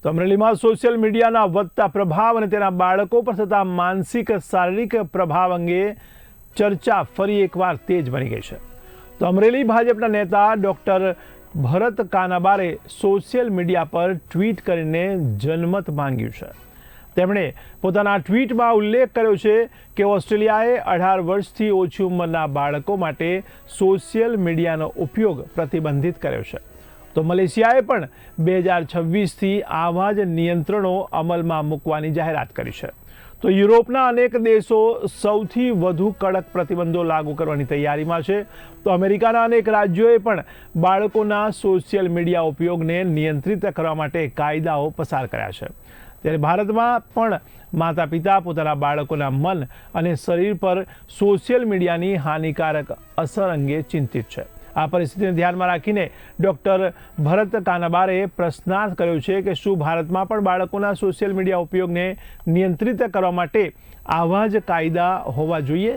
તો અમરેલીમાં સોશિયલ મીડિયાના વધતા પ્રભાવ અને તેના બાળકો પર થતા માનસિક શારીરિક પ્રભાવ અંગે ચર્ચા ફરી એકવાર તેજ બની ગઈ છે. તો અમરેલી ભાજપના નેતા ડોક્ટર ભરત કાનાબારે સોશિયલ મીડિયા પર ટ્વીટ કરીને જનમત માંગ્યું છે. તેમણે પોતાના ટ્વીટમાં ઉલ્લેખ કર્યો છે કે ઓસ્ટ્રેલિયાએ 18 વર્ષથી ઓછી ઉંમરના બાળકો માટે સોશિયલ મીડિયાનો ઉપયોગ પ્રતિબંધિત કર્યો છે. તો મલેશિયાએ પણ 2026થી આવા જ નિયંત્રણો અમલમાં મૂકવાની જાહેરાત કરી છે. તો યુરોપના અનેક દેશો સૌથી વધુ કડક પ્રતિબંધો લાગુ કરવાની તૈયારીમાં છે. તો અમેરિકાના અનેક રાજ્યોએ પણ બાળકોના સોશિયલ મીડિયા ઉપયોગને નિયંત્રિત કરવા માટે કાયદાઓ પસાર કર્યા છે. ત્યારે ભારતમાં પણ માતા પિતા પોતાના બાળકોના મન અને શરીર પર સોશિયલ મીડિયાની હાનિકારક અસર અંગે ચિંતિત છે. આ પરિસ્થિતિને ધ્યાનમાં રાખીને ડોક્ટર ભરત કાનાબારે પ્રશ્નાર્થ કર્યો છે કે શું ભારતમાં પણ બાળકોના સોશિયલ મીડિયા ઉપયોગને નિયંત્રિત કરવા માટે આવા જ કાયદા હોવા જોઈએ.